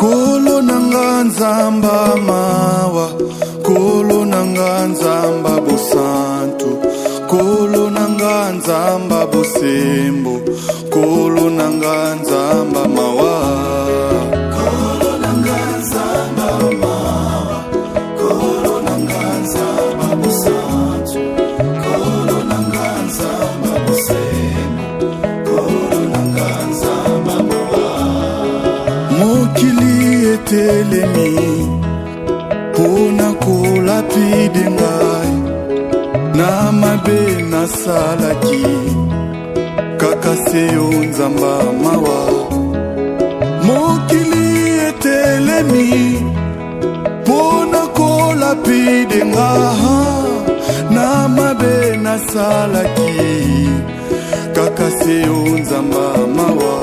Kolo nanga nzamba mawa, kolo nanga nzamba bosantu, kolo nanga nzamba bosembo, kolo nanga nzamba mawa. Kolo nanga nzamba mawa, kolo nanga nzamba bosantu, kolo nanga nzamba bosembo, kolo nanga nzamba mawa. Mokili etelemi pona kolapide ngai na mabe nasalaki kaka seyo nzamba mawa. Mokili etelemi pona kolapide ngai na mabe nasalaki kaka seyo nzamba mawa.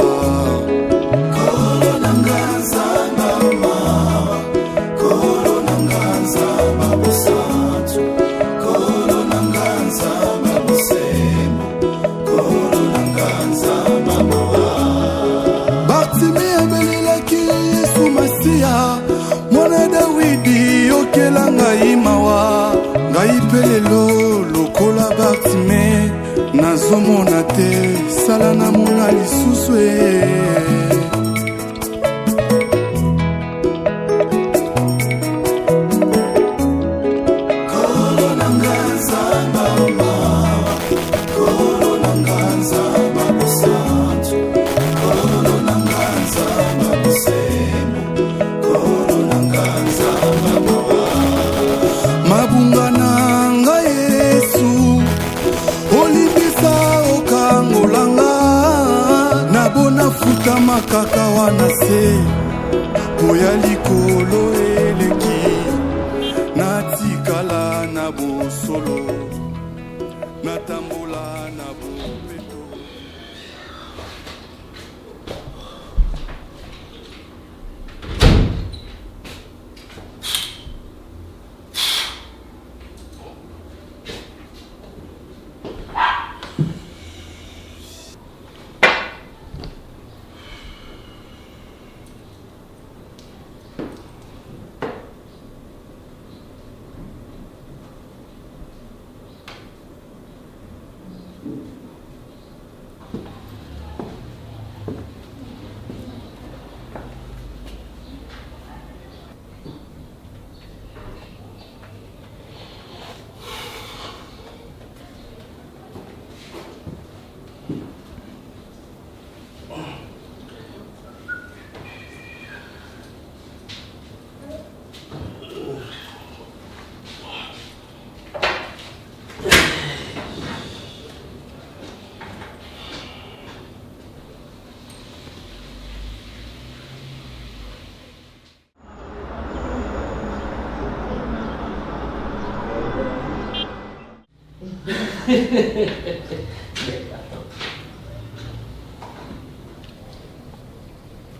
Mwana Dawidi okela ngai mawa, ngai pelelo lokola Bartime nazomona te, sala na mona lisusu Kolo nanga nzamba mawa, kolo nanga nzamba bosantu, kolo nanga nzamba bosembo, kolo nanga nzamba mawa. Mabunga nanga Yesu olibisa okangolanga, nabona futa makaka wana se poya likolo eleki, natikala na bosolo natambola na bopeto.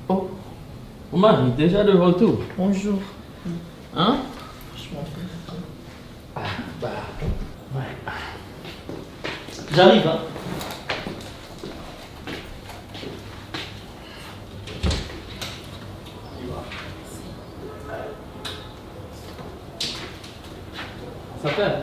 Oh, Omar, déjà de retour. Bonjour. Hein? Je m'en prie. Ah, bah, ouais. J'arrive, hein. Ça fait?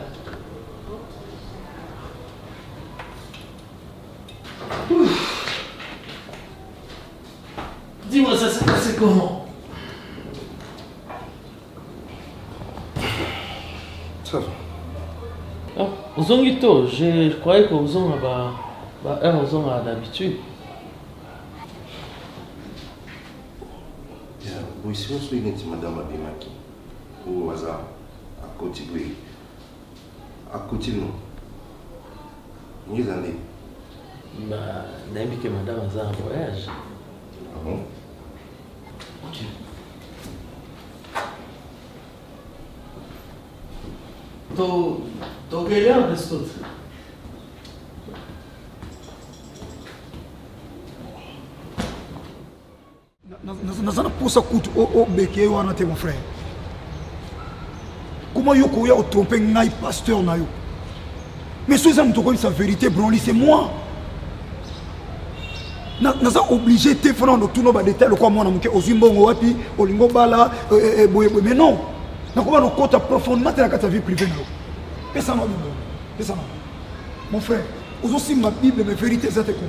Dis-moi, ça s'est passé comment? Ça va. Ah, Ozongito, je croyais que Ozong a d'habitude. Oui, si on suit madame Abimaki, ou hasard, à côté de lui, à côté de nous, nous allons. Bah, d'ailleurs que madame a un voyage. Ah bon? Tu... Tô ganhando isso tudo. Nazana poussa kutu o beke wana te mon frère. Comment yoko ya tromper ngai pasteur na yo? Mais si ça me tourne sa vérité Broly, c'est moi. naza obligé te fona no tuno ba détail quoi moi na muke ozimbongo wapi olingo bala mais non na ko ba no kota profondément te na kata vie privée na pesa no bimbo pesa no mon frère aussi ma bible mes vérités ça te comment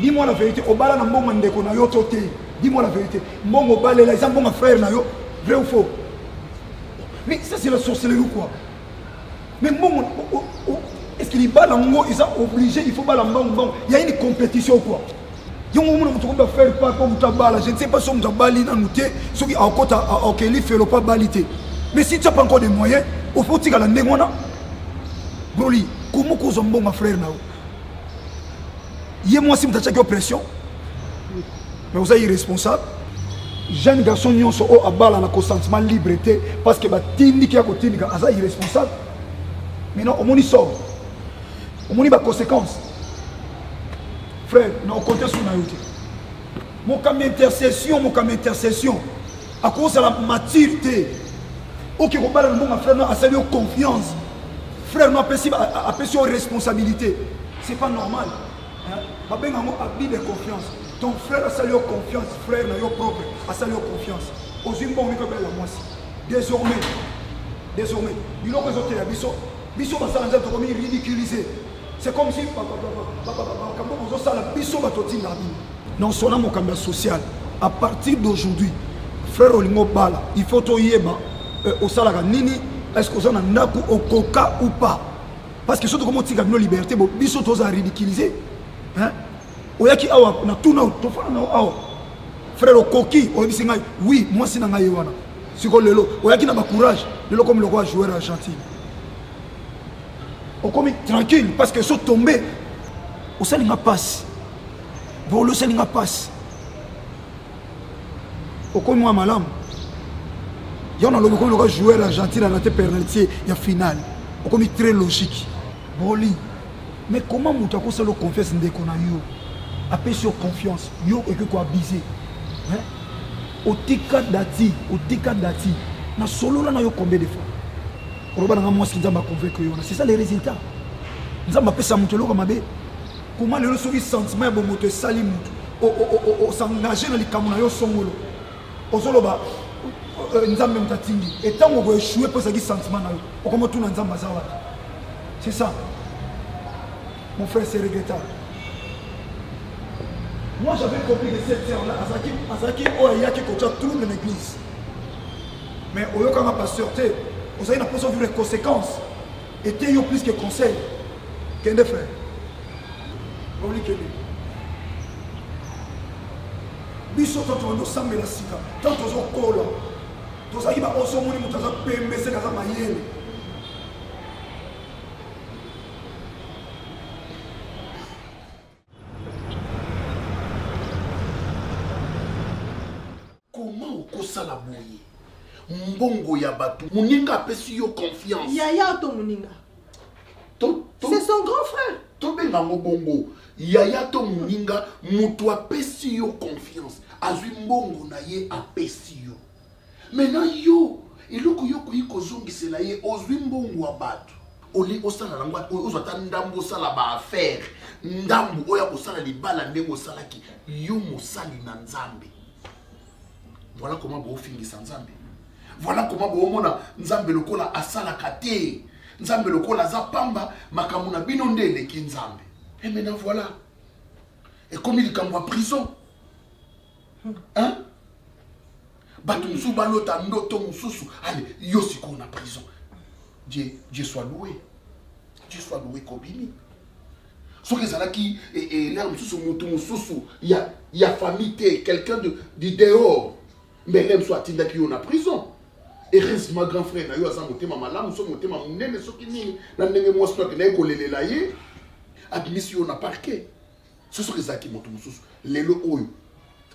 dis-moi la vérité obala na mbongo ndeko na yo toté dis-moi la vérité mbongo bala la mbongo frère na yo vrai ou faux mais ça c'est la sorcellerie ou quoi mais mbongo est-ce qu'il bat l'ango ils sont obligés il faut pas l'ambon il y a une compétition quoi yo mo mo to faire pas comme tabala je ne sais pas si on tabali na noté ce qui encore OK il fait le pas balité mais si tu n'as pas encore des moyens il faut tirer la ndengona broli comment ko zombo ma frère na moi si m'tachaki oppression mais vous êtes irresponsable jeune garçon nyonso o abala na consentement liberté parce que ba tindi ki akotindika aza irresponsable mais non au moni sort au moni ba conséquence frère non compter sur na yote mon cam intercession à cause de la maturité OK ko bala mon frère non a salué confiance frère non apprécie responsabilité c'est pas normal hein ba benga mo abus de confiance ton frère a salué confiance frère na yo propre a salué confiance aux bon ni ko bela moi désormais il faut que zote ya biso basala nzela tokomi ridiculiser c'est comme si kambo sala biso batotinda bino non sona mokamba social à partir d'aujourd'hui frère olingo bala il faut toyeba osalaka nini est-ce que ozana ndaku okoka ou pas parce que surtout comme tika bino liberté bo biso toza ridiculiser hein oyaki awa na tuna tofana na awa frère okoki oyebisi ngai oui moi sina ngai wana siko lelo oyaki na ba courage lelo comme le roi joueur argentin on comme tranquille parce que sont tombés au salinga passe bon le salinga passe au comme moi malam y'en a le comme le roi joueur argentin à la penalty ya finale au comme très logique boli mais comment moutako ça le confiance ndeko na yo appelle sur confiance yo et que quoi biser hein otika dati na solo là na yo combien de fois c'est ça les résultats nous avons appelé ça comment les gens sentiment de salim s'engager dans les camons yo songolo ozoloba nzambe mtatingi et tant on va échouer pour ça qui sentiment na yo comment tout nzamba zawa c'est ça mon frère c'est regrettable moi j'avais compris que cette terre là azaki oyaki kocha tout dans l'église mais oyoka ma pasteur vous avez l'impression de vivre les conséquences. Et tu as plus que conseil. Qu'est-ce que frère? On lit que biso toto ndo sambe la sika. Tant tozo kola. Toza iba oso moni mutaza pembe se kaza mayele. Comment okosa la boye? Mbongo ya batu muninga apesi yo confiance yaya to muninga c'est son grand frère to benga mbongo yaya to muninga mutu apesi yo confiance azwi mbongo na ye apesi yo maintenant yo eloko yo kuiko zongisela ye ozwi mbongo wa batu oli osala na ngwa ozwata ndambo osala ba affaire ndambo oya kosala libala ndenge osalaki yo mosali na nzambe voilà comment bo fingisa nzambe. Voilà comment boomona nzambe lokola asala kate nzambe lokola zapamba makamuna binonde leki nzambe. Et maintenant voilà. Et comme il est en prison. Hein? Batu musu balota ndoto mususu. Allez, yosiko na prison. Dieu soit loué. Dieu soit loué kobimi. Ce que ça qui et là mususu mutu mususu il y a famille quelqu'un de dehors. Mais même soit il qui on a prison. Et reste ma grand frère, yo aza motema malamu so motema munene soki nini na ndenge mwasi to na ekolelela ye admission on a parquet. Ce sont les acquis moto mususu. Lelo oyo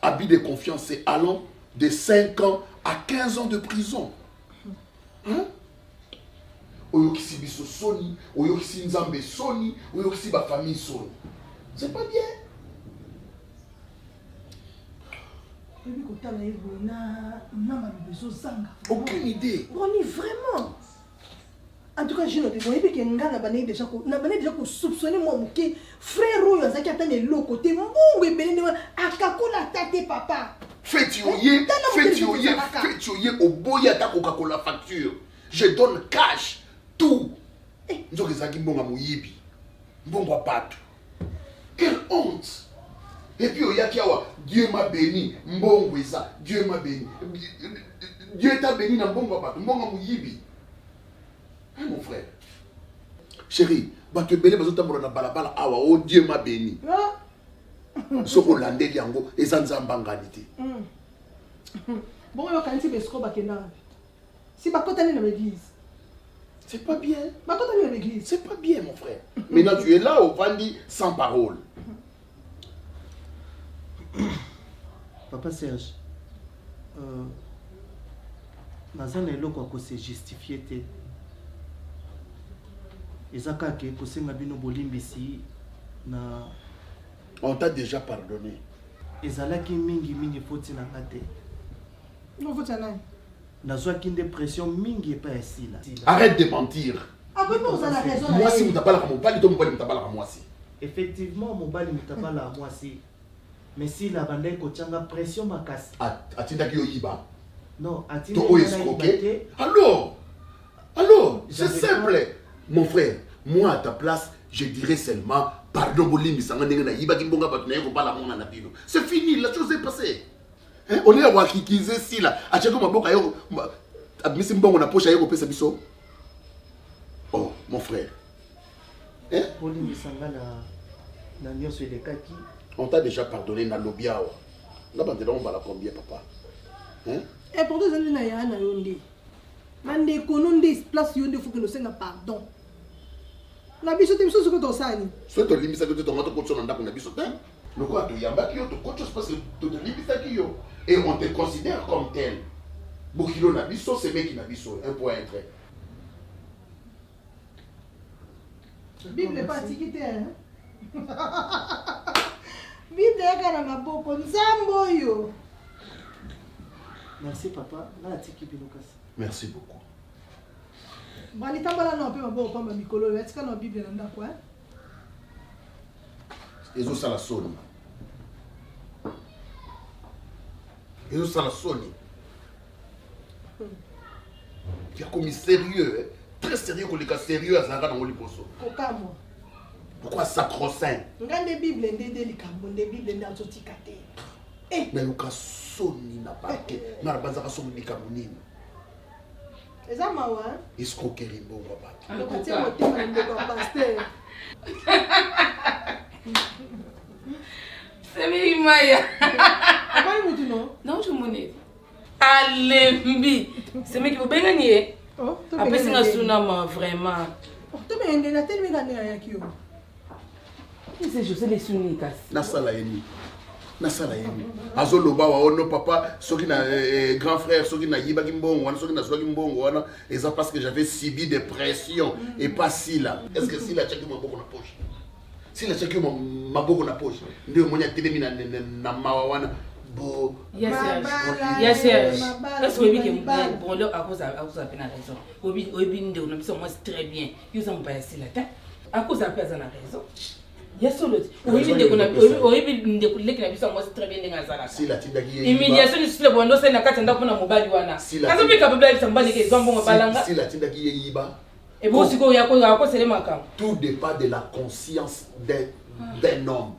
abus de confiance c'est allant de 5 ans à 15 ans de prison. Hein? Oyo kisi biso soni, oyo kisi nzambe soni, oyo kisi ba famille soni. C'est pas bien. Aucune idée. On est vraiment. En tout cas, je ne sais pas que nga na bana déjà ko soupçonner moi que frère Royo azaki atane lo côté mbongo ebeleni akakola tate papa. Faites yoye au boya ta Coca-Cola facture. Je donne cash tout. Nzoki zaki mbonga muyibi. Mbongo pato. Quelle honte. Et puis Oyakiawa, Dieu m'a béni, mbongo ça, Dieu m'a béni. Dieu t'a béni dans mbongo pato, mbongo muyibi. Hein mon frère. Chérie, bato belé bazo tambola na balabala awa, oh Dieu m'a béni. Soko lande yango ezanzamba ngalité. Bon yo kanti besko bakena. Si bakotani na l'église. C'est pas bien. Bakotani na l'église. C'est pas bien mon frère. Maintenant tu es là au Vandi sans parole. Papa Serge, nazana eloko ko se justifier te. Ezaka ke ko senga bino bolimbisi na on t'a déjà pardonné. Ezalaki mingi foti na ngate. Non foti na. Nazwaki des pression mingi pa esila. Arrête de mentir. Ah oui, vous avez raison. Moi si mutabala comme mobali to mobali mutabala comme moi si. Effectivement mobali mutabala moi si. Mais si la bande ko tchanga pression makasi. Atinda ki oyiba. Non, atinda to escroquer. Alors, c'est simple. Mon frère, moi à ta place, je dirais seulement pardon bolimi sanga ndenge na yiba ki mbonga bato na yeko bala mona na bino. C'est fini, la chose est passée. Hein? On est à wakikize si là, a cheko maboka yo abimisi mbongo na poche yeko pesa biso. Oh, mon frère. Hein? Bolimi sanga na nyonso elekaki. On t'a déjà pardonné na lobiawa. Là maintenant on va la combien papa? Hein? Et pour deux années na ya na yonde. Mande kononde place yonde faut que nous senga pardon. Na biso te biso soko tosani. So to limisa que to ngato kotso ndako na biso te. Loko to yamba ki yo to kotso parce que to limisa ki yo et on te considère comme tel. Bokilo na biso c'est mec na biso un point très. Bible pas tikité hein. Bible yakana maboko nzambo yo. Merci papa, na tiki bilokas. Merci beaucoup. Bali tambala na pe maboko pa mikolo ya tika na Bible na ndako hein. Ezo sala soni. Ezo sala soni. Tu as commis sérieux, hein? Très sérieux qu'on les cas sérieux à Zanga dans Oliposo. Kokamo. Pourquoi sacro-saint? Ngande Bible ndede likambo nde Bible ndanzo tikate. Na yoka soni na bake na banzaka soni likambo nini? Eza mawa hein? Escroquerie mbongo bake. Lokatie motema ndeko pasteur. C'est mi Maya. Amai mutu no? Non, je m'en ai. Alembi. C'est mi qui vous baigne. Oh, après c'est un tsunami vraiment. Oh, tu me ngena tellement ngane ayaki yo. C'est je sais les sunikas. Na sala yeni. Na sala yeni. Azoloba wa ono papa soki na grand frère soki na yiba kimbongo wana soki na soki mbongo wana et ça parce que j'avais subi des pressions et pas si là. Est-ce que si la chaki maboko na poche? Si la chaki maboko na poche. Ndio mmoja telemi na mawana. Bon. Yes, yes. Est-ce que vous bon là à cause à peine raison. Obi nde on a moi très bien. Ils sont pas ici là. À cause à peine raison. Yes or not. Obi nde on a obi nde kuleki na bisa moi très bien ndenga zala. Si la tindaki. Humiliation ni sile bondo sai na kata ndako na mobali wana. Kazo bika bibla bisambali ke zombo balanga. Si la tindaki yiba. Et bon siko yako selema. Tout dépend de la conscience d'un homme.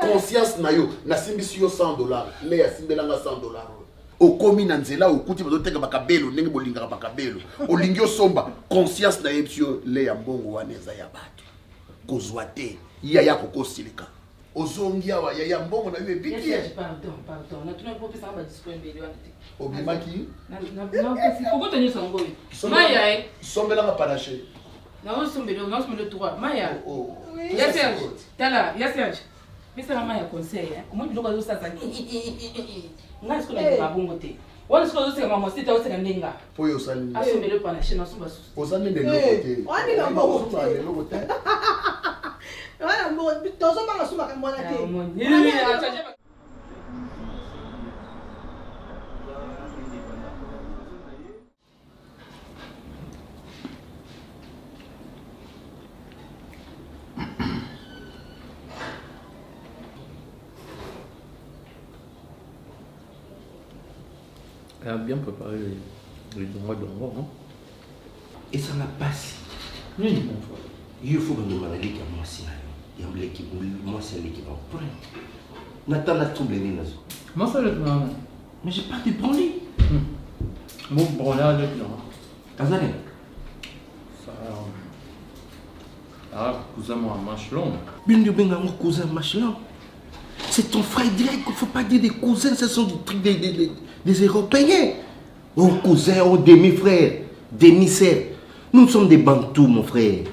Conscience na yo na simbisi yo $100 le ya simbelanga $100 okomi na nzela okuti bazoteka bakabelo ndenge bolingaka bakabelo olingi osomba conscience na yebisio le ya mbongo wana eza ya bato kozwa te ya ya kokosilika ozongi awa ya mbongo na yo ebiki pardon na tuna popi sa ba discours mbele wana te obimaki na faut tenir son goy Maya sombelanga panache na osombele 3 Maya oh ya Serge tala ya Serge Mr. Mama ya conseil hein comment tu dois ça ngai siko na babongo te wana siko zoseka mama sita oseka ndenga po yo sali asomele pa na chine soba osali de l'autre Wani na mbongo te. Wana mbongo tozo manga suma ka mwana te. Elle a bien préparé les dongo, non? Et ça n'a pas si. Oui, mon frère. Il faut que nous manions l'équipe moi si il y a l'équipe moi c'est l'équipe en point. Nathan n'a troublé les nations. Moi ça le plan. Mais j'ai pas de branler. Bon branler avec là. Azalé. Ça. Ah, cousin moi machelon. Bien de bien mon cousin machelon. C'est ton frère direct, il ne faut pas dire des cousins, ce sont des trucs des Européens. Oh cousin, oh demi-frère, demi-sœur. Nous sommes des Bantous, mon frère.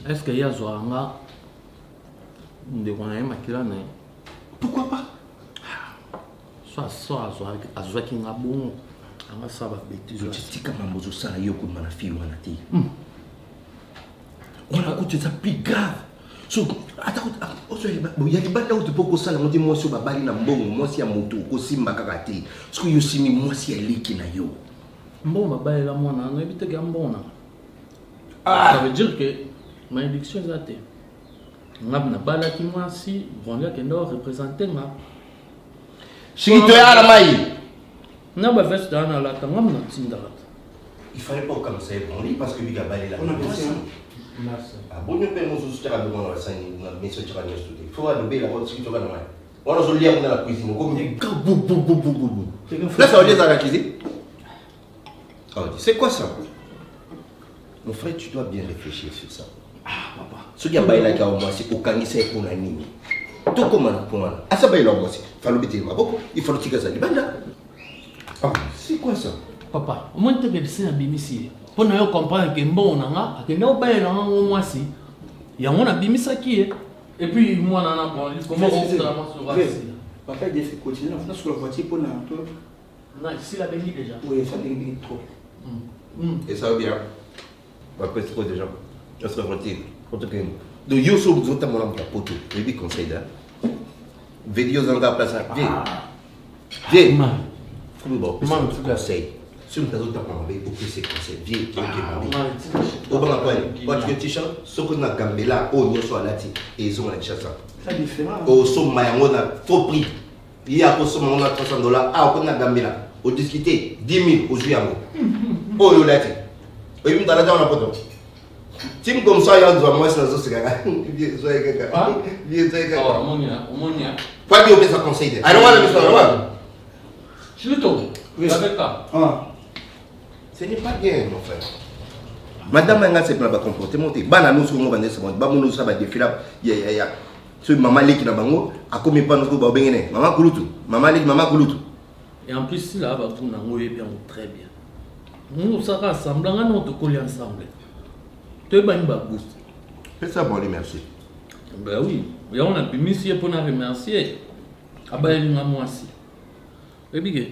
Est-ce qu'il y a Zoanga pourquoi pas? Soit Zoa qui n'a bon. Ça va bêtise. On a coûté ça plus grave. So, attends, il y a des bandes où tu peux ça, on dit moi sur ma balle, moi si à moto, aussi ma karaté. Ce que you see me, moi si elle est qui n'a yo. Bon, ma balle là, moi, on évite que bon. Ça veut dire que ma élection est ratée. On a une balle qui moi si, on a qui doit représenter ma. Si tu es à la maille. Non, bah, veste dans la tangam, non, tindarat. Il fallait pas comme ça, parce que Biga balle là. On a pensé. Merci. Ah bon, nous payons nos soutiens à demander la scène, mais ce sera bien studié. Il faudra lever la route si tu vas dans la main. On a se lire dans la cuisine, comme là, ça veut dire dans la cuisine. Oh, c'est quoi ça? Mon frère, tu dois bien réfléchir sur ça. Ah, papa. Ce qui a baillé la gare, moi, c'est au canissé pour la nuit. Tout comme on a pour moi. Ah, ça baille là, moi, il faut le bêter, il faut le tirer ça du banda. Ah, c'est quoi ça? Papa, au moins tu as laissé un bimisi. Pour nous comprendre que bon, on a que nous baillons au moins si. Il y a un bimisa qui est. Et puis moi, on a un bon. Comment on se ramasse? Papa, il faut continuer. On a sur la voiture pour nous. Non, ici la béni déjà. Oui, ça dégrade trop. Et ça va bien. Après, c'est quoi déjà? On se retire. Donc, yo, so, vous êtes à mon poto. Je vais conseiller là. Vidéo en gars place. Viens. Viens. Faut me conseil. Si nous avons pas enlevé pour que c'est conseil, viens. Au bas quoi? Tu t-shirt, ce qu'on a gambé là, oh, nous sommes là, et ils ont un t-shirt. C'est différent. Au sommet, on a faux prix. Il y a au sommet, on a $300. Ah, on a gambé là. Au discuter, 10 000 au juillet. Oh, il y a là. Et puis, dans la on a pas de. Tim comme ça, il y a un mois, c'est un autre gars. Viens, soyez quelqu'un. Viens, soyez quelqu'un. Oh, mon nia. Pas dire que ça conseille. Alors, on va le faire. Je le tourne. Avec ça. Ce n'est pas bien, mon frère. Madame Manga, c'est pas comportement. Bana nous sommes vendés, c'est bon. Bamono ça va défiler. Ya. Ce maman qui na bango, a commis pas nous ba bengene. Maman kulutu. Maman kulutu. Et en plus là, va tout nango est bien très bien. Nous ça rassemble, on a tout collé ensemble. Tu vas pas boost. Fais ça bon, merci. Ben oui, et on a pu monsieur pour nous remercier. Ah ben il m'a moi aussi. Et bien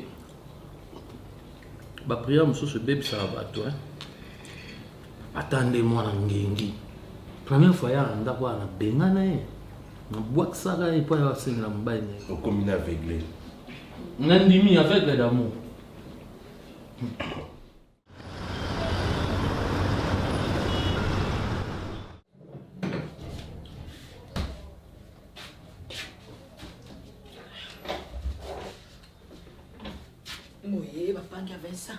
ba prière monsieur ce bébé ça va toi. Attendez-moi na ngengi. Première fois ya anda kwa na bengana e. Na boak saka e pa ya senga mbaye. Au commune aveuglé. Nandimi avec l'amour. Oui, papa, il y avait ça.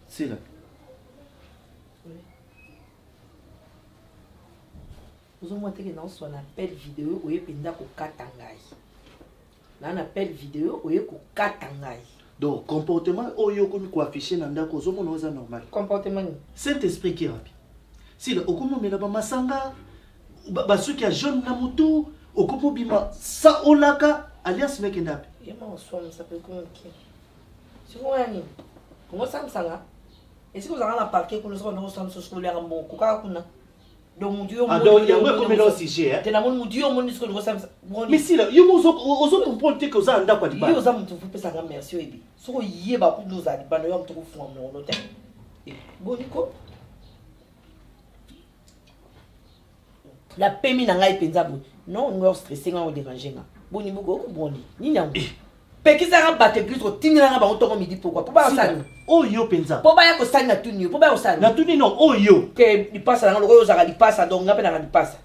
C'est là. Vous avez montré que dans son appel vidéo, vous avez katangai. Dans l'appel vidéo, vous avez katangai. Donc, comportement, vous avez affiché dans le c'est normal. Comportement. Saint-Esprit qui est rapide. Si le Okomo Melaba Masanga, ceux qui a jeune Namutu, Okomo Bima, Sa Olaka, alias Mekenap. Il y a un soin, ça peut comment qui. Si vous avez comment ça me sanga? Et si vous avez un parquet pour nous, on a un soin sur le bon, Koka Kuna. donc mon Dieu ah donc il y a un comme là sujet hein t'es na mon Dieu mon disque de ça mais si là yo ozo comprendre que ça anda kwa diba yo za mutu faut pesa merci ebi soko yeba ku nous ali bana yo mutu ko fond mon hôtel boniko la pemi na ngai penza bo non ngor stressé nga o déranger nga boni bugo ko boni ni nyam pekisa nga batte plus ko tinira nga ba on to ko midi pourquoi ba osani oyo penza po ba ya ko sani na tuni po ba osani na tuni non oyo ke di passa nga lo zaka di passa donc nga pe na di passa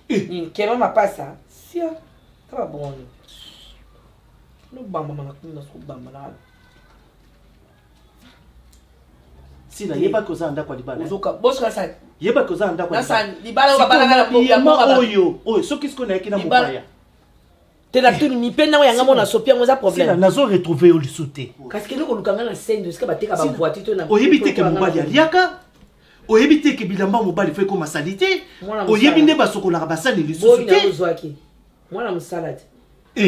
ni ke mama passa sia ça va bon no bamba mama kuna so bamba na sina yeba ko za anda kwa libala uzoka boska sani yeba ko za anda kwa libala na sani libala ba bana na problème oyo soki siko na yakina mopaya te la tuni ni pena yanga mona sopia ngoza problème sina nazo retrouver au lisute parce que loko lukanga na scène de ce que bateka ba voiture to na oyebi te ke mobali aliaka oyebi te ke bilamba mobali fait comme salité oyebi nde basokola basani lisute te mwana musalade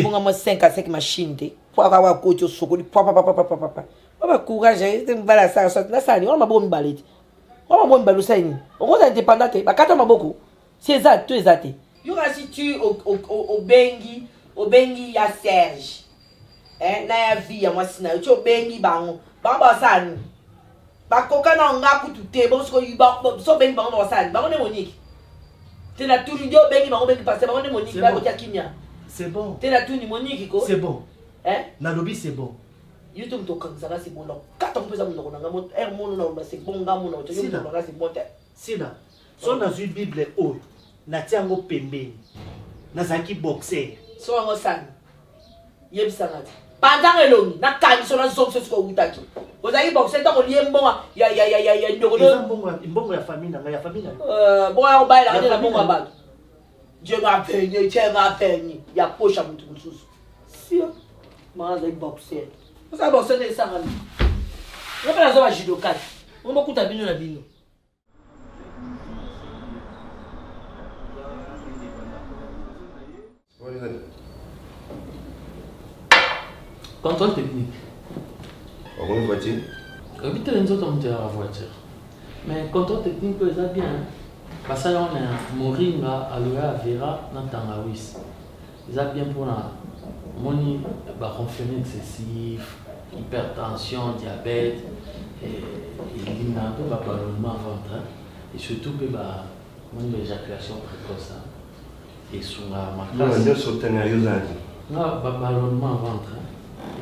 ponga mo 5 à 5 machine te pour avoir côté sokoli papa baba courage te mbala sa so na sani on mabo mbaleti on mabo mbalo sani on ko indépendant te bakata maboko si exact tout exact yo si tu au bengi ya Serge na ya vie ya mwasi na yo bengi bango baba sani bakoka na nga kutu te bo so bengi bango ba sani bango ne Monique te la tout yo bengi bango bengi passer bango ne Monique ba ko kimia c'est bon te la tout ni Monique ko c'est bon na lobby c'est bon YouTube to kanzala c'est bon donc kata mpeza munoko nanga mo mono na c'est bon nga mono to yo nanga c'est bon te sina so na zu bible o na tiango pembeni na zaki boxer so ngo sani yebisanga te pendant elongi na kani so na zonso so utaki ozaki boxer to ko liembonga ya ndoko mbongo ya famille na ya famille bon ya ba la na mbongo ba Dieu m'a peigné ya pocha mutu mususu sio maza boxer ça boxer ne sanga ni on va la judoka on va kuta bino na bino Contrôle technique. On une voiture. Vite les autres monter à la voiture. Mais contrôle technique ça bien. Parce que on a Moringa, Aloe Vera, Natangawis. Ils ont bien pour la moni, confirmer excessif, hypertension, diabète, et l'immunité va ballonnement ventre et surtout que l'éjaculation précoce et sur la marquage. Non, je saute à Yozaki. Non, ballonnement ventre.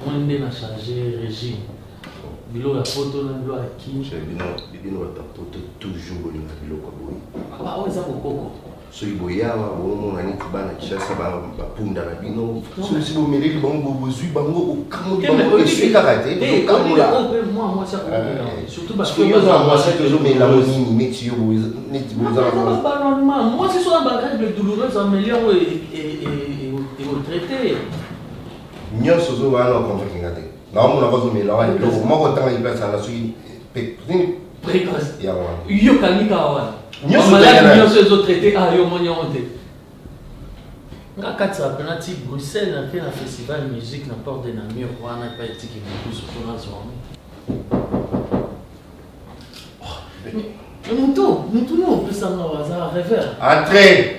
On a changé régime. Bilo la photo na bilo aki. Je bino ta photo toujours na bilo kwa boy. Ah ouais ça kokoko. So iboya wa bomo na niti bana kishasa ba punda na bino. So si bo meleki bango bozui bango okamu bango esi karate. Moi ça surtout parce que moi c'est toujours mais la monini métier niti boza. Moi c'est sur la bagage de douloureuse améliore et retraité. Nyonso zo wana kontra kingate. Na mona bazo mela wa ndo moko tanga ipesa na sui précoce. Ya wa. Yo kanika wa. Nyonso nyonso zo traité a yo monyo honte. Nga katsa penati Bruxelles na fait un festival musique na porte de Namur wana pa etiki beaucoup surtout na zone. Nous non on peut ça na hasard rêveur. Entrez.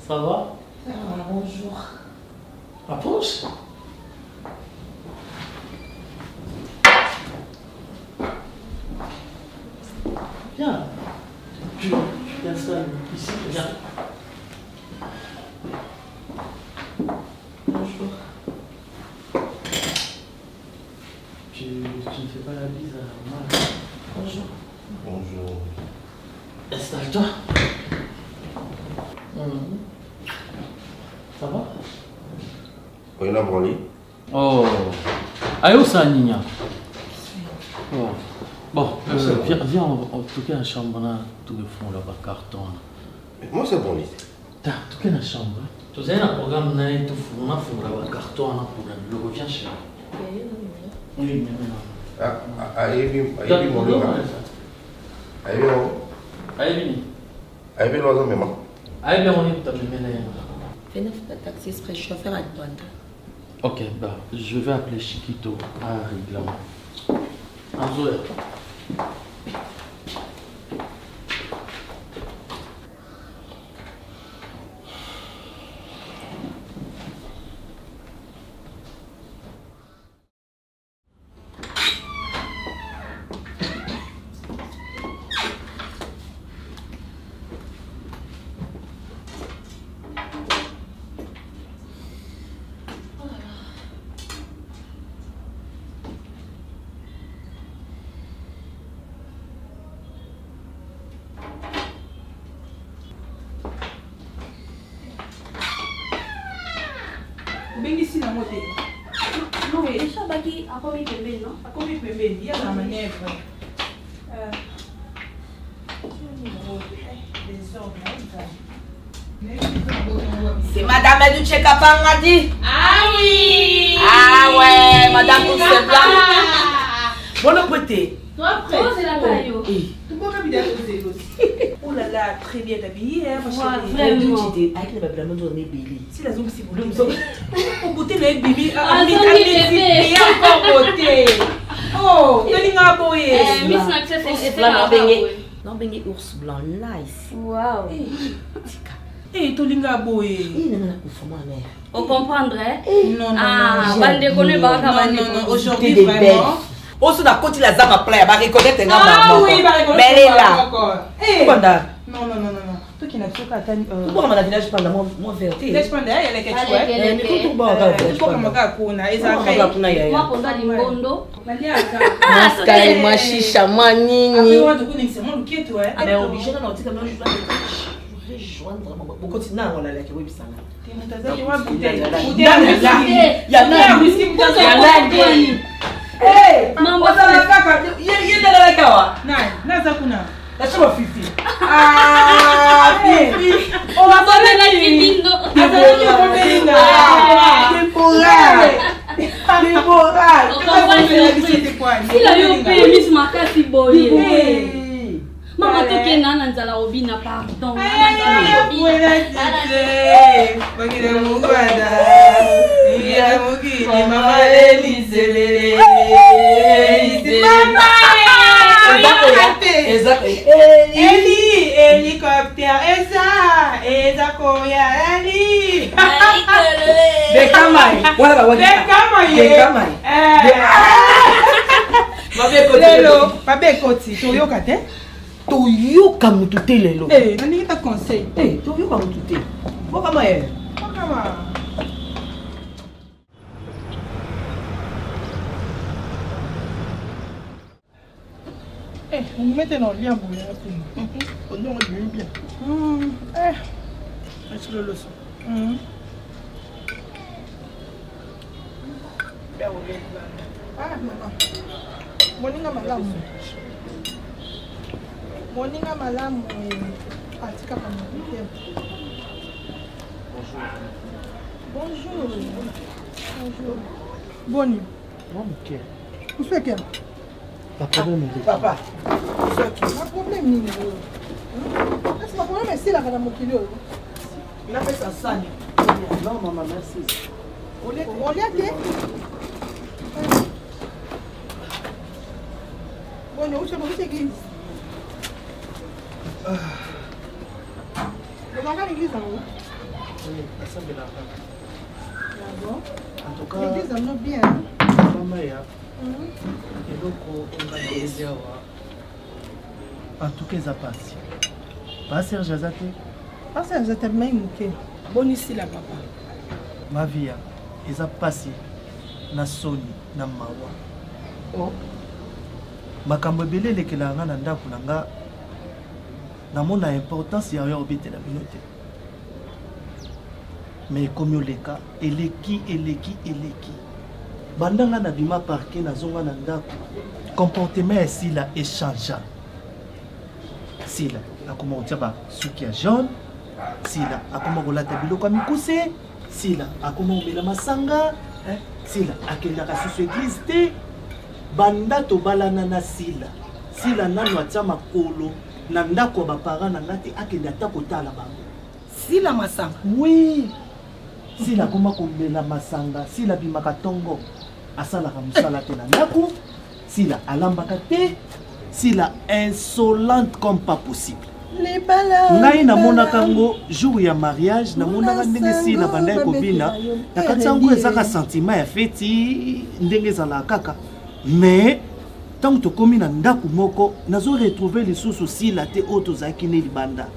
Ça va? Ah, bonjour. Approche. Viens. Tu t'installes ici. Viens. Bonjour. Tu ne fais pas la bise à moi. Bonjour. Bonjour. Installe-toi. Ça va? On a branlé. Oh. Ayo ça Nina. Bon, viens en tout cas la chambre là, tout le fond là-bas, carton. Moi c'est bon. T'as tout cas la chambre. Tu sais un programme là tout fond là-bas, carton là pour le revient cher. Oui, mais Ayebi mon gars. Ayebi l'oiseau même. Ayebi on est tout à fait. Venez faire un taxi express, chauffeur à bande. Ok, bah, je vais appeler Chiquito à règlement. Anzoé, Bengisi na mote. Non, déjà baki akomi pembeni, non? Akomi pembeni, ya na manevre. C'est Madame Eduche Kapangadi. Ah oui. Ah ouais, Madame Pousse Blanc. Bon côté. Toi prêt? Oh, c'est la taille. Tu peux pas bien poser aussi. Oh là là, très bien habillée, hein, ma chérie. Vraiment. Avec les babylons de Bébé. Si la zone si vous voulez, au côté de Bibi, bébé. encore beauté. Oh, Yolinga Boye. Miss Naxès, c'est Non, bengi ours blanc, nice. Wow. Eh, Tolinga Boye. On comprendrait? Non, non, Ah, non. bande connaît pas Non, non, non, aujourd'hui vraiment. Aussi, la côte, la zama playa, va reconnaître un Ah oui, va reconnaître. Mais elle est là. Eh. Non, non, non, non, non. Toi qui n'as pas qu'à pourquoi on a village pas moi vérité. laisse prendre elle est quelque chose. Mais tout tout bon Tu peux comme ka kuna ezaka. Moi konda limbondo. Maskai moi chicha moi nini. Après on te connaît c'est mon luketo hein. Mais obligé na otika mais je rejoindre beaucoup continue on la qui websana. Mtazaji wa bouteille. Eh, mambo sana kaka. Yeye ndala kawa. Naza kuna. Lâchez-moi Fifi. Ah, Fifi. On va pas mettre la Fifi. Il a eu payé Miss Makasi Boye. Maman tokena na nzala obina pardon. Eli, hélicoptère, Eza Koya, Eli. Bekamai. Voilà, Bekamai. Lelo, Pape Koti, toyoka te? Toyoka mutu te lelo. Eh, nani ta conseil? Eh, toyoka mutu te. Bokama ye. Bokama. Eh, on me met dans lien pour rien. On nous dit bien. Est-ce que le leçon? Ah, maman. Moninga malamu. Moninga malamu. Atika pa mobile. Bonjour. Bonjour. Boni. Ok. Vous faites quel? Papa. Un problème ni c'est pas problème c'est la madame Mokilo. Il a fait sa sagne. Non maman merci. On y a été. Bon, nous sommes dans l'église. Vous avez l'église en haut? Oui, la salle de la D'accord. En tout cas, L'église en haut bien. maman ya. eloko ongaezi awa antuka eza pasi baserge aza te baserge te mai moke bonisila papa mavia eza pasi na soni na mawa makambo ebele elekelaka nga na ndako na nga namona importance ya oyo obetela bino te mais ekomi oleka eleki bandanga na bima parke nazonga na ndako comportement ya sila echangea sila akoma kotia basuki ya jaune sila akoma kolata biloko ya mikuse sila akoma komela masanga sila akendaka susu eglise te banda tobalana na sila nano atia makolo na ndako ya baparent na nga te akende ata kotala bango sila masanga oui sila akoma komela masanga sila bimaka ntongo asalaka mosala te na ndako sila alambaka te Sila insolente comme pas possible. Les balles. Ngai na mona kango jour ya mariage na mona ndenge Sila banda kobina. Na katsango ezaka sentiment ya feti ndenge zala kaka. Mais tant que komi na ndaku moko nazo retrouver les sous Sila te auto zaki ne libanda.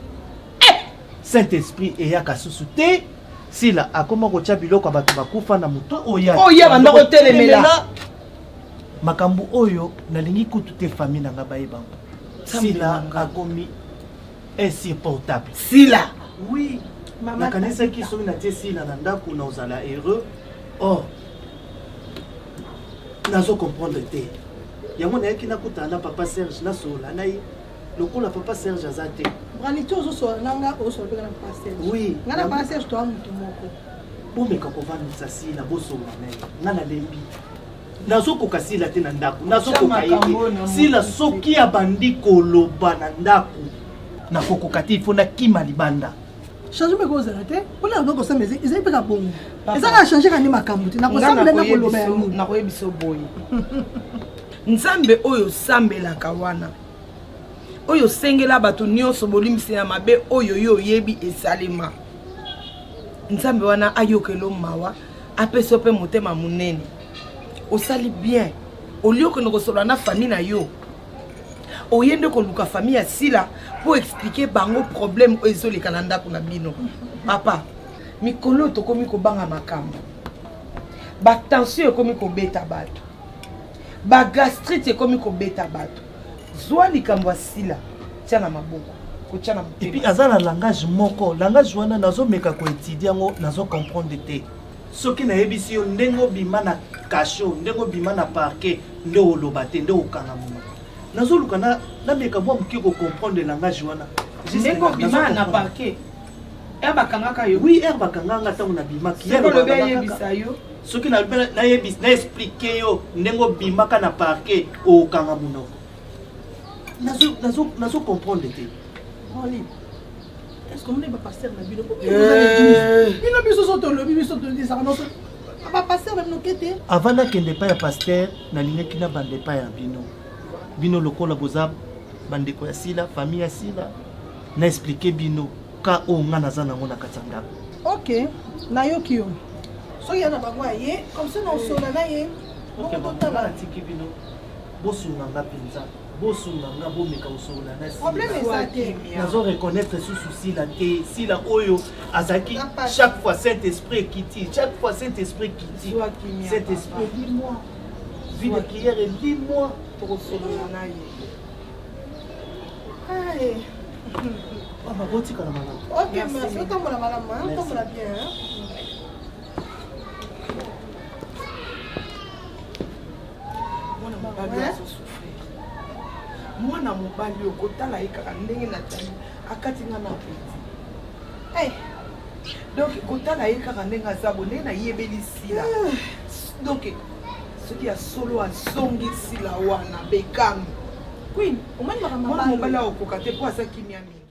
Saint-Esprit eyaka susu te. Sila akoma ko tia biloko bato bakufa na muto oya. Oya banda ko telemela. Makambu oyo nalingi kutu te famille na nga bayebango. Sila akomi insupportable. Sila. Oui. Maman kanisa ki somi na tie Sila na ndaku na ozala heureux. Oh. Nazo comprendre te. Yango na yaki na kutana papa Serge na sola na ye. Lokola papa Serge azate. Branito zo so nanga o so pe na papa Serge. Oui. Ngana papa Serge to amutu moko. Bomeka kovanisa Sila boso na ye. Ngana lembi. Nazo kokasila te na ndaku. Nazo kokayeke. Sila soki abandi koloba na ndaku. Na kokokati ifo na kima libanda. Changement ko zala te. Pona ngo ko sameze. Ezali pe ka bongo. Ezaka changer ka ni makambu te. Na ko sambela na koloba ya ni. Na ko yebiso boye. Nzambe oyo sambelaka wana. Oyo sengela bato nyonso bolimbisi na mabe oyo yo yebi esalema. Nzambe wana ayokelo mawa apeso pe motema munene. Osali bien. Olio que nous sommes na famille na yo. Oyende ko luka famille ya Sila pour expliquer bango problème ezoli kananda kuna bino. Papa, mikolo to komi ko banga makambo. Ba tension komi ko beta bato. Ba gastrite komi ko beta bato. Zwa likambo Sila tiana maboko. Ko tiana maboko. Et puis azala langage moko, langage wana nazo meka ko étudier ngo nazo comprendre te. Soki na yebisi yo ndengo bima na kasho, ndengo bima na parquet, ndo olobate, ndo okanga mama. Nazo luka na meka mwa muki ko comprendre langage wana. Ndengo bima na parquet. Eba kangaka yo. Oui, eba kanganga tango na bima ki. Soko lobe yebisa yo. Soki na yebisi na expliquer yo ndengo bima ka na parquet okanga munoko. Nazo comprendre te. Oli. Est-ce qu'on est pas pasteur na bino? Bino biso soto lobi biso to di ça non. Pas pasteur même nokete. Avant na kende pa ya pasteur na lingaki na bande pa ya bino. Bino lokola boza bande ko ya Sila, famille ya Sila. Na expliquer bino ka o ngana zana ngona katanga. OK. Na yo kiyo. So ya na bagwa ye comme ça non sona na ye. OK, bon tala tiki bino. Bosunga ngapinza. Bosunga ngabo meka usola na Sila. Problème est ça te. Nazo reconnaître sous Sila te. Sila oyo azaki chaque fois Saint-Esprit qui dit, chaque fois Saint-Esprit qui dit. Saint-Esprit dis-moi. Vie de prière et dis-moi pour solo na ye. Allez. Ah bah botika na mama. OK, merci. On tombe la malama, on tombe la bien. Mwana mobali okotala ekaka ndenge na tali akati nga na peti. Eh. Donc kotala ekaka ndenge azabo ndenge na yebeli Sila. Donc soki ya solo azongi Sila wana bekami. Queen, omani makamba mwana mobali okoka te po asa kimia mingi.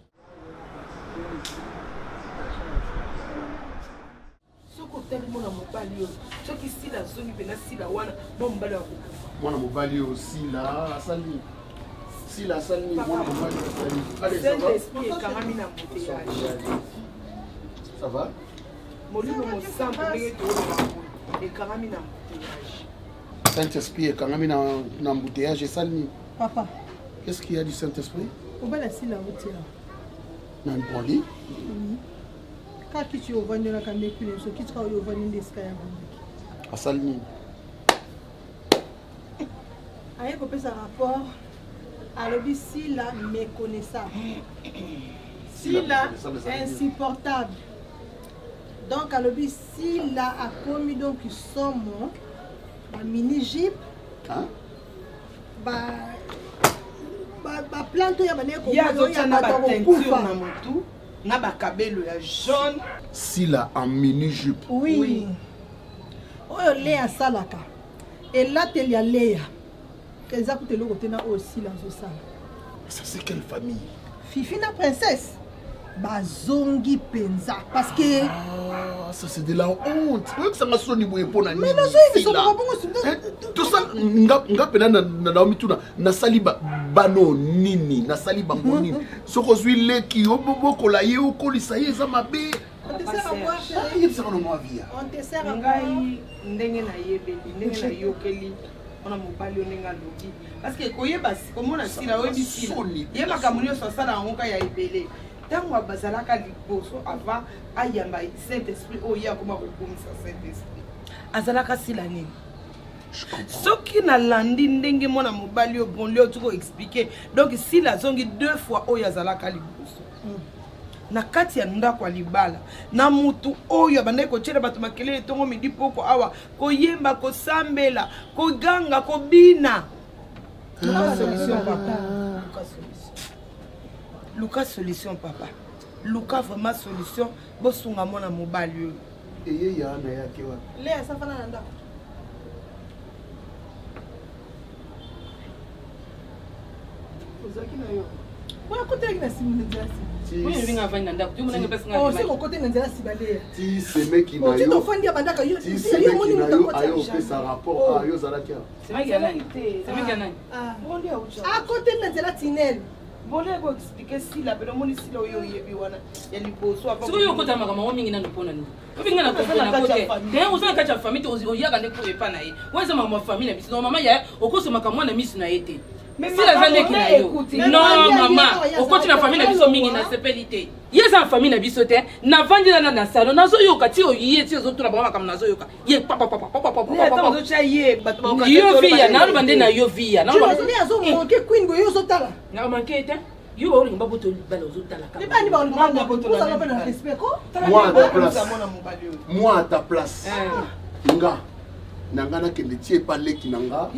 Soko tali mwana mobali yo. Soki Sila zongi pena Sila wana mwana mobali okoka. Mwana mobali yo Sila asali. Sila asali mwana mobali asali. Allez, ça va? Saint-Esprit ekangami na mboteyage. Ça va? Molimo mosantu ndenge toona ekangami na mboteyage. Saint-Esprit ekangami na embouteillage esali. Papa. Qu'est-ce qu'il y a du Saint-Esprit? Obala Sila otia. Na mboli? Ka kitu ovandi na kameki so kitu ka ovandi ndeska ya bongi. Asali nini? Aye ko pesa rapport. Alobi Sila méconnaissable. Sila insupportable. Donc alobi Sila a commis donc somme ba mini-jeep. Hein? Ba plante ya bane ko ya zotya na ba teinture na motu na ba kabelo ya jaune. Sila en mini-jupe. Oui. Oyo Léa salaka. Et là telia Léa. Ça c'est quelle famille? Fifi na princesse. Bazongi penza parce que ça c'est de la honte. Ça m'a sonné pour épauler. Mais non, ils sont pas bons. Tout ça nga pena na Naomi tuna na saliba bano nini nasali bango nini soki ozwi leki obokola ye okolisa ye eza mabe yebisaka na mwa via ngai ndenge nayebeli ndenge nayokeli mpona mobali oyo ndenge alobi parceke koyeba komona sila oyebi sila ye makambo nyonso asala yango ka ya ebele ntango bazalaka liboso avant ayamba saint esprit oyo ye akoma kokomisa saint esprit azalaka sila nini soki nalandi ndenge mwana mobali oyo bon lio tuko expliquer donc sila azongi 2 fois oyo azalaka liboso na kati ya ndako ya libala na mutu oyo abandaki kotyela bato makelele ntongo midi poko awa koyemba kosambela koganga kobina luka solution papa luka vraiment solution bosunga mwana mobali oyo eye ya na yake wapi le asafana na ndako ozaki na yo oya kotelaki na nsima na nzela okote na nzela sibaleya ti semeki na yo ofandi ya bandaka yo moni mutu ayo opesa rapport ayo ozalaki akote na nzela tinel bole koexplike sila pene omoni sila oyo oyebi wana ya liboso soki okota makambo yango mingi nano mpona nini obinga na kote te oza na kati ya famille te oyaka nde po epa na ye oyo eza makambo ya famille na biso no mama ya okosomaka mwana misu na ye te sila aza leki na yo non mama okoti na famille na biso mingi na sepeli te ye eza na famille na biso te navandi nana na salon nazoyoka ti oye ti ozotuna bango makambo nazoyoka ye yo viya naloba nde na yo viya azomanke queen boyo ozotala namanke te yo baolinga baboto bala ozotala moi à ta place nga nanga nakende tie epa leki na nga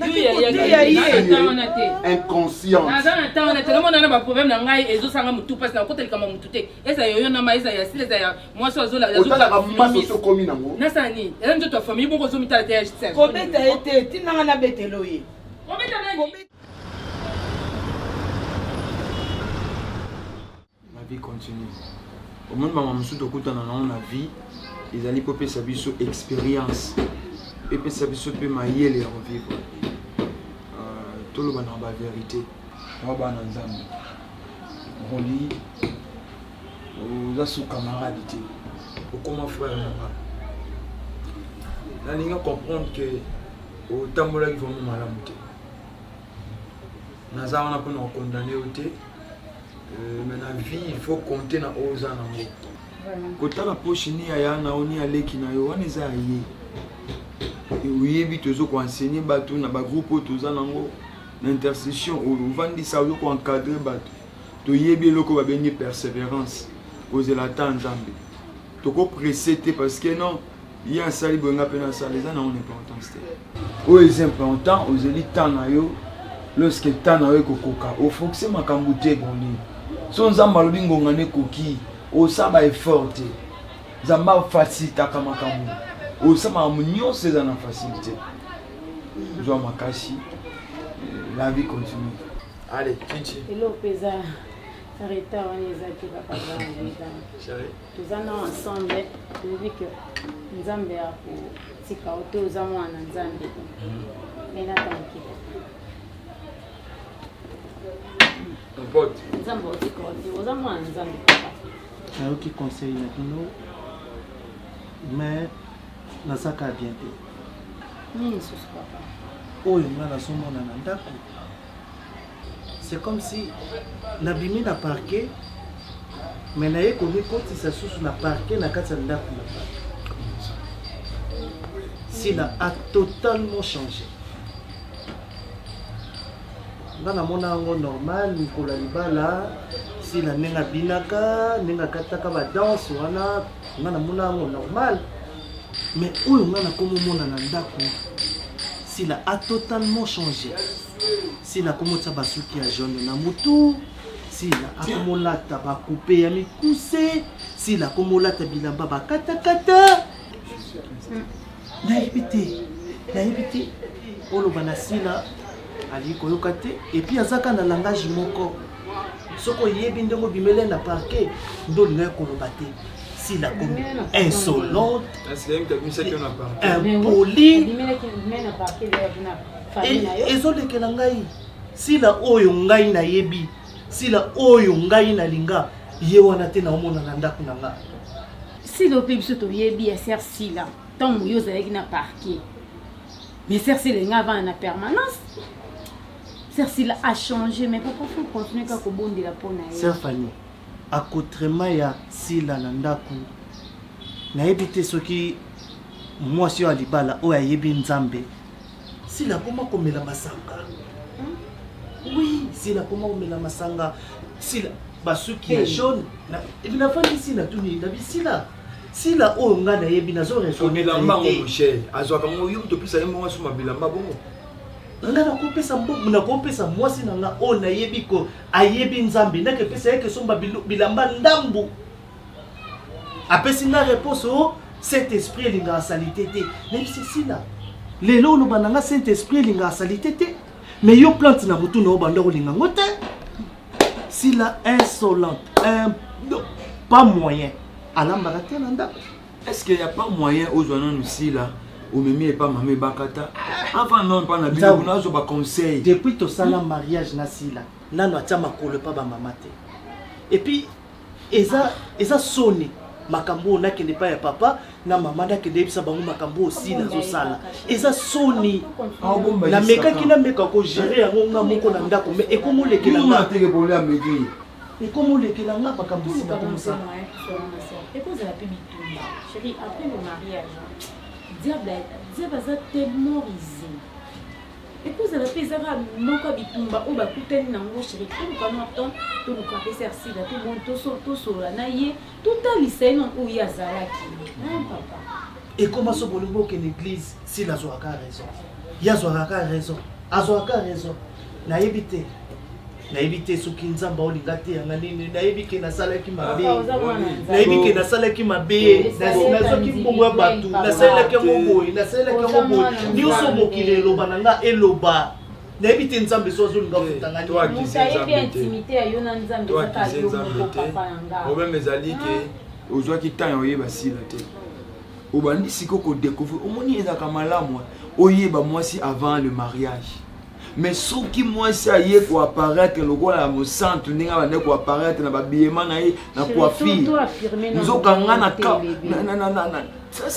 inconsciente naza na ntango na telomona na baproblème na ngai ezosanga motu mpasi na kotelikama motu te eza yoyo nama eza ya sile eza ya mwasi otalaka mpasi osokomi nango nasala nini eza nzoto ya famille bongo ozomitala te ya kobeta ye te tinanga nabetelo ye ma vie continue omoni mama mosusu tokutana nango na vie ezali mpo pesa biso expérience epesa biso mpe mayele ya kovivre toloba na bavérité oa bana nzambe roli oza su camarade te okoma frère nanga nalinga comprendre ke otambolaki vraimen malamu te naza wana mpona kokondane yo te mais na vie il faut compter na oyo oza nango kotala poche ni ya ya na yo ni aleki na yo wana eza ya ye oyebi tozo koenseigner bato na bagroupe oyo toza nango na intercession ovandisa oyo koencadre bato toyebi eloko babengi persévérance kozela ta nzambe tokopresse te parce que non ye asali boyenga mpe nasala eza nango na importance te oyo eza important ozeli temps na yo lorsque temps na yo ekokoka ofokise makambo te boni so nzambe alobi ngonga nekoki osala effort te nzambe afacilitaka makambo osala makambo nyonso eza na facilité zwa makasi la vie continue allez chichi eloko eza retard wana ezaki papa toza na ensemble toyebi ke nzambe akotika o te oza mwana nzambe enatanokita nzambe otika o te oza mwana nzambe papa nayoki conseil na bino mais nazaka bien te nini susu papa oyo nga nazomona na ndako c'est comme si nabimi na parquet mais naye komikotisa susu na parquet na kati ya ndako na parquet sila a totalement changé nga namona yango normal mikolo ya libala sila ndenge abinaka ndenge akataka badanse wana nga namona yango normal mais oyo nga nakomomona na ndako sila a totalement changé sila akomotia basuki ya jaune na motu sila akomolata bakupe ya mikuse sila akomolata bilamba bakatakata nayebi te oloba na sila ali koyoka te epuis azaka na langage moko soki oyebi ndenge obimele na parquet nde olingai koloba te sila komi insolente impoli ezolekela ngai sila oyo ngai na yebi sila oyo ngai na linga ye wana te na omona na ndako na nga sila ope biso toyebi ya ser sila ntango yo ozalaki na parquet mais ser sila nga avant na permanence ser sila a changé mais pourquoi faut continuer kaka kobondela mpona ye ser Fanny akotrema ya sila na ndako nayebi te soki mwasi oyo alibala oyo ayebi nzambe sila koma komela masanga oui sila koma komela masanga sila basuki ya jaune nafandi sila tuni nabi sila oyo nga nayebi nazo bilamba ngo mocher azwaka ngo yo topesa ye mwa suma bilamba bongo nga nakopesa mwasi na nga oyo nayebi ko ayebi nzambe nakepesa yeke somba bilamba ndambu apesi nga réponse o cet esprit elinga asalite te nayebisi sila lelo oloba na nga saint esprit elinga asalite te mais yo plante na motu na yo banda kolinga ngo te sila insolente pas moyen alambaka te na ndako est-ce qu'il y a pas moyen ozwa nanu sila omemi epa mama ebakata enfin non mpa na bino kuna azoba conseil depuis tosala mariage na sila nano atia makolo epa bamama te et puis eza soni makambo oyo nakende epai ya papa na mama nakende yebisa bango makambo oyo sila azosala eza soni namekaki nameka kogere yango nga moko na ndako mais ekomolekela nga makambo sila komosala ekozala mpe bitumba chéri après le mariage diable aza tellement risé ekozala mpe ezaka moko ya bitumba oyo bakutani nango chéri toluka norton toluka mpe sersila to bon tosola na ye totalisa ye non oyo ye azalaki papa ekoma so bolingo okende église sila azwaka raison ye azwaka raison nayebi te soki nzambe olinga te yanga nini nayebi ke nasalaki mabe nazwaki mbongo ya bato nasalelaki yango boye nyonso mokili eloba na nga eloba nayebi te nzambe so azolinga futanga problème ezali ke ozwaki temps ya oyeba sila te obandi siko kodécouvrir omoni ezalaka malamu oyeba mwasi avant le mariage mais soki mwasi aye koapparaître lokola ya mosantu ndenge abande koapparaître na babiyema na ye na coiffure nzokanga na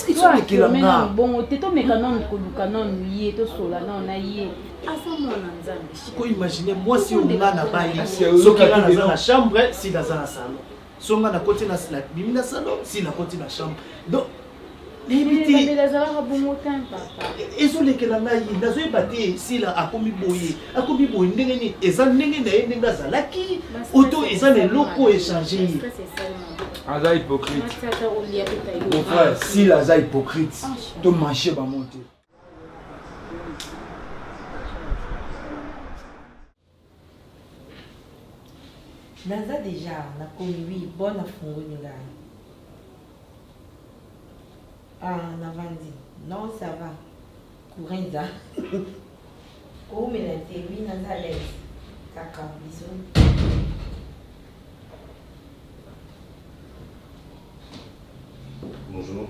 isomekelanga bongo te tomeka nanu koluka nanu ye tosola nanu na ye asa mwana nzambe koimagine mwasi oyo nga na bali soki nga naza na chambre si naza na salon so nga nakoti na bimi na salon si nakoti na chambre donc ezolekela ngai nazoyeba te sila akomi boye ndenge nini eza ndenge na ye ndenge azalaki oto eza na eloko échange ye aza hypocrite mon frère sila aza hypocrite tomarche bango te naza déjà nakomi wi bona fungoli ngai navandi non ça va kurenza koumela te wi naza lese kaka biso bonjour.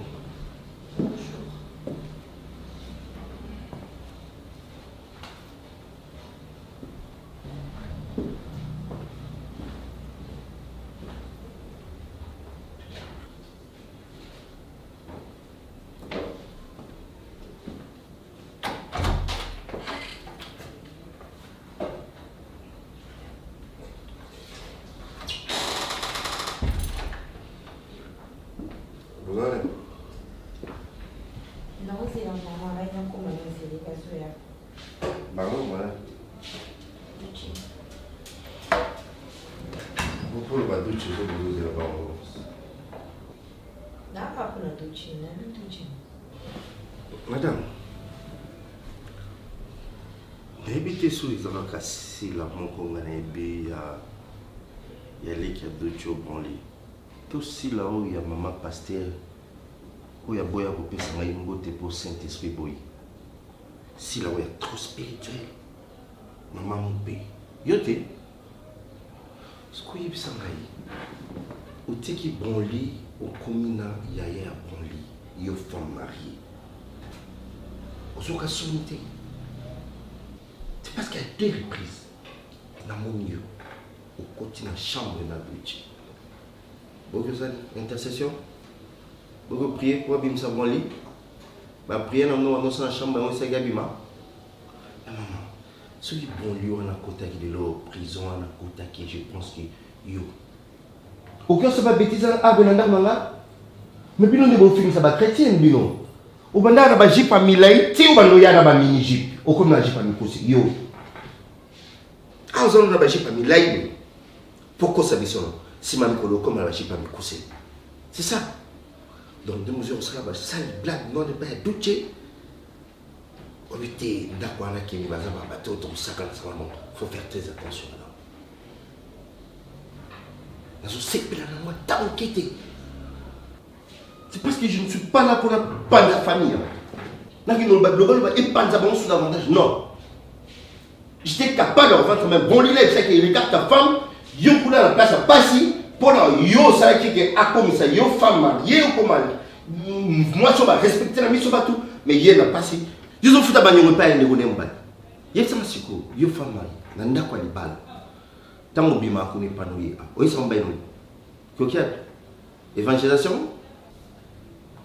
Madame, nayebi te so ezalaka sila moko nga nayebi ya leki ya docho branli to sila oyo ya mama paster oyo aboya kopesa ngai mbote po saint esprit boyi sila oyo ya trop spirituel mama mope yo te sikoyebisa ngai otiki branli okomi na yaya ya branli yo femme mariée ozoka soni te c'est parce qu'il y a deux reprises namoni yo okoti na chambre na bridge bokozali intercession bokoprier po abimisa bon lit baprier namno na chambre yango esaki abima mama soki bon lit wana akotaki lelo prison wana akotaki je pense que yo aucun se pas bêtise abe na ndako nanga me bino nde bofingisa bachrétien bino obandaka na bajipe ya milai ti obanda oya na bamini jipe okomi na jipe ya mikosi yo ozalona na bajipe ya milai bino pokosa biso no nsima mikolo okomi na bajipe ya mikosi c'est ça donc de mesure osala basali blague non epa ya duce obi te ndako wana kemi baza bato tokosakana sango moto faut faire très attention na nazosepela na mwa ntango kete. C'est parce que je ne suis pas là pour la famille. Non. J'étais capable de faire un bon lit, c'est que regarde ta femme, yo pour la place à passer, pour la yo, ça qui est à comme ça, yo femme mariée ou comment. Moi, je vais respecter la mission tout, mais hier n'a passé. Ils ont foutu à bagnon pas un négoné mbal. Hier ça m'a siko, yo femme mariée, nanda quoi les balles. Tant que bima qu'on est pas noué. Oui, ça m'a bien. Coquille. Évangélisation.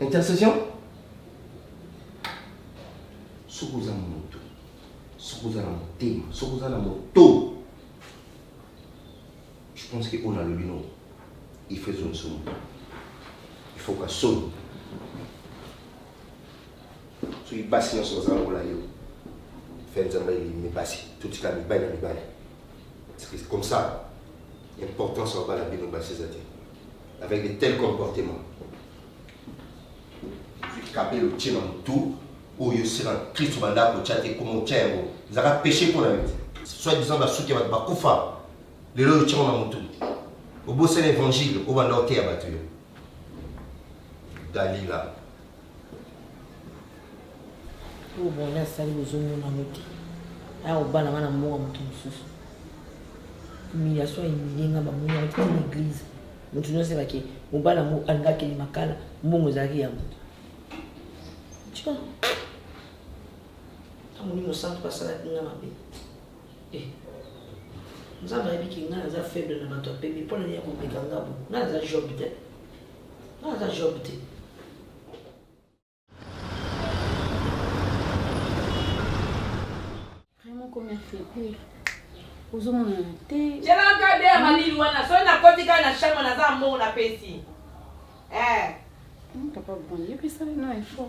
Intercession. Sokoza moto. Sokoza la moto. Sokoza la moto. Je pense qu'on a le bino. Il fait zone somme. Il faut qu'à sonne. Si il passe dans son zone là yo. Fait un zambé il me passe. Tout ce qu'il a mis bail la bail. C'est comme ça. L'important c'est pas la bino passer ça. Avec de tels comportements. Capé le tien en tout, ou il sera Christ ou Banda pour chatter comme on tient, ils ont péché pour la vie. Soit disant, bah, ceux qui vont te faire, les lois tient en tout. Au beau c'est l'évangile, au Banda au théâtre battu. Dalila. Oh bon, là, ça lui aux oignons dans l'autre. Ah, au bas, là, on a mort en tout sous. Humiliation et humiliation, on a été dans l'église. Nous tenons c'est vaquer. Au bas, là, on a été dans l'église. On a été dans tu vois, on ne sent pas ça là eh nous avons dit qu'il y a des faibles dans notre pays mais pour les gens qui ont des des jobs des jobs vraiment comme un fait aux hommes j'ai regardé à Malili wana so na kotika na shama na za mo na pesi papa bon il peut ça non il faut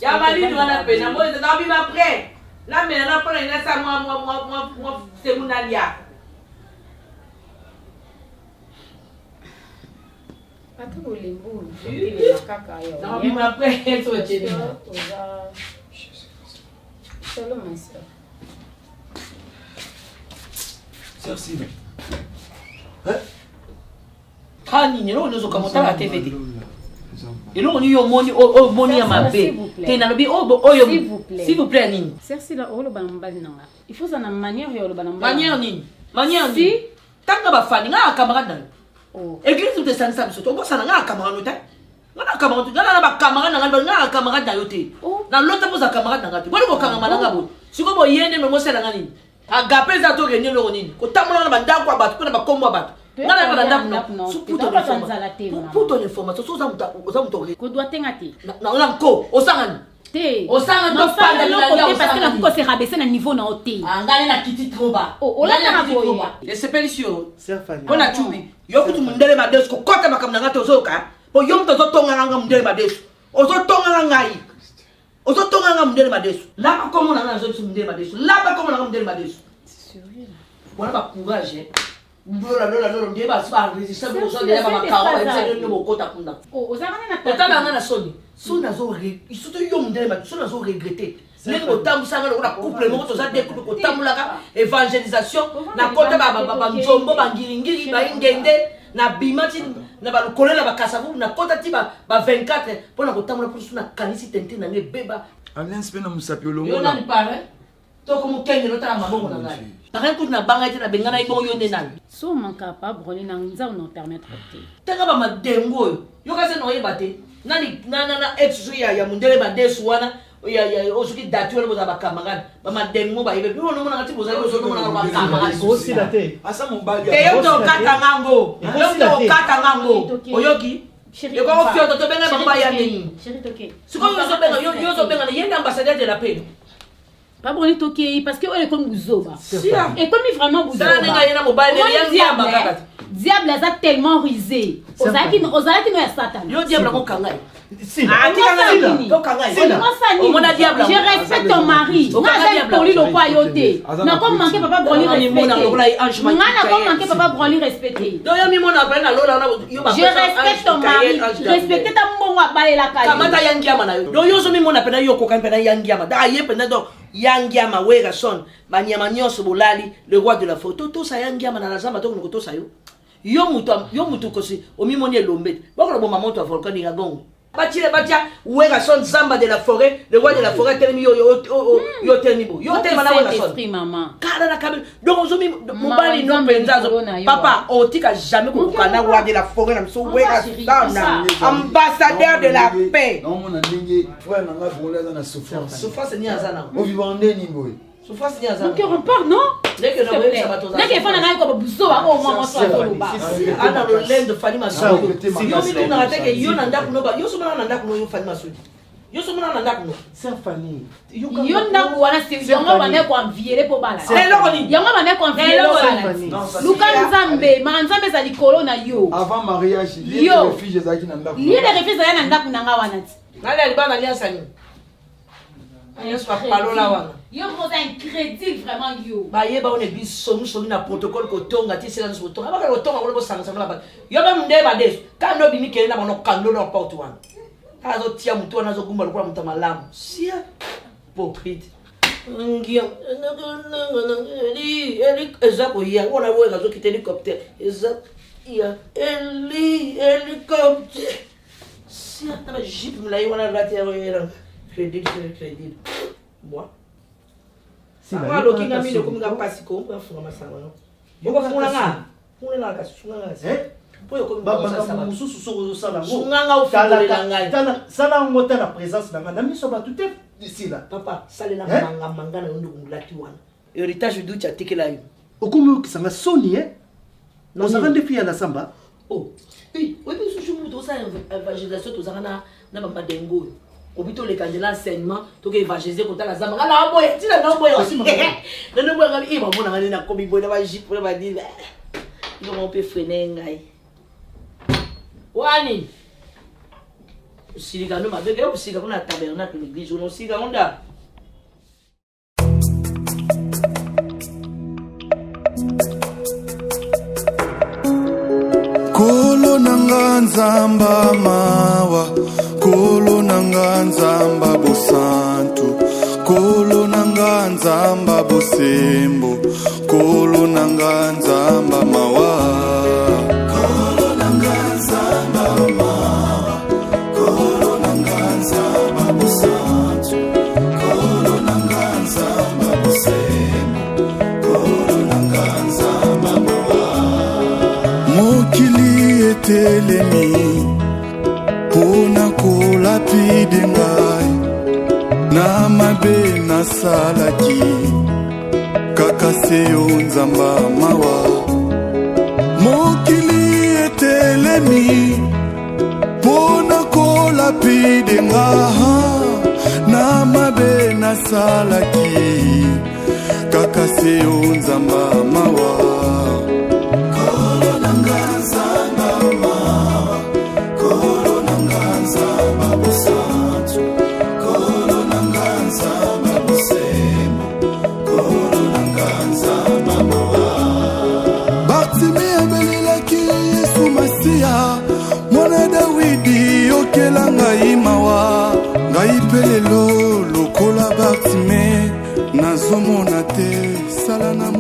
ya Malili wana pe na mo na bi ma prêt na me na prêt na sa moi semunalia ata bolembo ile kaka yo na bi ma prêt so chini solo ma sœur Merci. Kani nyelo nozo kamota la TVD. Elo ni yo moni ya mabe. Tena lobi oyo s'il vous plaît nini. Merci la olo banambali nanga. Il faut ça na manière yo lo banambali. Manière nini? Manière nini? Si tanga ba fani nga camarade na. Oh. Église tout ça ça biso. Obo sana nga camarade no ta. Nga camarade nga na ba camarade nga camarade na yo te. Na lota poza camarade na te. Bolo ko kanga malanga bo. Siko bo yene me mosela nga nini. Agape za to renye lo nini. Ko tamona na banda kwa batu ko na ba kombo batu. Ngana ba ndap no. Suputo na information. Puto na information so za muto ko doit tengati. Na ko osangani. Te. Osanga to panda na côté parce que la ko se rabaisser na niveau na hôtel. Ngana na kiti trop bas. O la na ko ya. Les sepelio. Kona chubi. Yo kutu mundele madesu ko kota makamna ngato zoka. Po yo mto zotonga nga mundele madesu. Ozotonga ngai. Ozotonga nga mundele madesu. Là comment na zo mundele madesu. Là comment na mundele madesu. C'est sérieux là. Voilà ba courage. Lola ndiye basi ba resistir besoin de ba makao enzele no bokota kunda. Ozakana na tata nga na soni. Sona zo isuto yo mundele madesu. Sona zo regretter. Lelo kotambusa nga lokona couple moko toza de couple kotambulaka évangélisation na kota ba nzombo ba ngiringiri ba ingende na bimati na ba lukolela ba kasavu na kota ti ba 24 pona kotambula pour suna kanisi tente na ngebeba. Alain spena musapi olongo. Yo na ni pare. To ko mukenge no tala mabongo na ngai. Par exemple na banga ite na bengana ibongo yo ndenani. So man capable roli na nza on permettre te. Tanga ba madengo yo. Yo kase no yeba te. Na ex ya mundele ba desu wana osoki datu wana bozala bacamarade bamadengo bayebi mpe onomona kati bozali ozonomona bacamarade osila te asa mobali yo tokata ngango oyoki ekokofioto tobenga bango baya nini sikoyo yozobenga na yende ambassadeur de la paix pas pour les toquer parce que on est comme Bouzoba et comme vraiment Bouzoba diable a tellement risé ozaki no ya Satan yo diable ko kangai je respecte ton mari nga pour lui le quoi yote na comme manquer papa broli respecter je respecte ton mari respecter ta mbongo abalela kali kamata yangiama na yo yo zo mimona pena yo ko kampena yangiama da ye pena do yangiama wega son banyama nyonso bolali le roi de la photo to sa yangiama na lazama to ko to sa yo mutu kosi omimoni elombe bako bo maman to volcan ni gagongo batia wega son zamba de la forêt le roi de la forêt telemi yo telmibo yo telma na wega son esprit maman kala na kabe donc ozomi mobali no penzazo papa otika jamais ko kana roi de la forêt na so wega sana ambassadeur de la paix non mon ndenge frère nanga boleza na souffrance ni azana o vivant ndeni boy souffrance ni azana donc on repart non dès que fana na ko Bouzoba au moment ça ana lo lendo fani masudi yo mi tuna ateke yo na ndaku no ba yo sumana na ndaku no yo fani masudi yo sumana na ndaku no c'est fani yo ndaku wana c'est yango bana ko envier po bala yango bana ko envier luka nzambe ma nzambe za likolo na yo avant mariage lié refuge zaki na ndaku lié refuge za na ndaku na nga wana ti nale alibana alianza ni Yes, palola wana. Yo vous incrédible vraiment yo. Ba yeba on est biso nous na protocole ko tonga ti sela so tonga ba ko tonga ko sanga sanga ba. Yo ba mnde ba des. Ka no bimi kele na bono kando na porte wana. Azo tia mutu wana zo gumba lokwa mutama lamu. Sia. Hypocrite. Ngia. Eli ezako ya wona wega zo kite hélicoptère. Ezako ya eli hélicoptère. Sia ta ba jeep mlai wana rati ya wera. Crédit. Moi. Si la loki na mine comme nga pasi ko pa funga masanga no. Boko funga nga. Funga na ka funga nga. Po yo ko baba ka mususu soko sala ngo. Funga nga o funga nga. Tala sala ngota na présence na nga na miso ba tout ici là. Papa, sala na manga na ndo ngulati wana. Héritage du chatikela yo. Okumu kisanga soni Non ça rende fille à la samba. Oh. Oui, oui mais ce jour to ça évangélisation to ça na bamba dengo. Obito le kandela enseignement to ke évangéliser ko tala zamba ngala boye tila na boye aussi na boye ngala iba mona ngani na komi boye ba jipe ba di ngo mo pe freiner ngai wani usiliga no mabege usiliga kuna tabernacle l'église no usiliga onda kolo nanga nzamba mawa kolo nanga nzamba bosantu kolo nanga nzamba bosembo kolo nanga nzamba mawa kolo nanga nzamba mawa kolo nanga nzamba bosantu kolo nanga nzamba bosembo kolo nanga nzamba mawa mokili etelemi pona kolapide ngai na mabe nasalaki kaka seyo nzamba mawa mokili etelemi pona kolapide ngai na mabe nasalaki kaka seyo nzamba mawa kolo nanga nzamba mawa kolo nanga nzamba bosantu kolo nanga nzamba bosembo kolo nanga nzamba mawa Bartime abelelaki Yesu Masiya mwana Dawidi yokela ngai mawa ngai pelelo lokola Bartime nazomona te sala na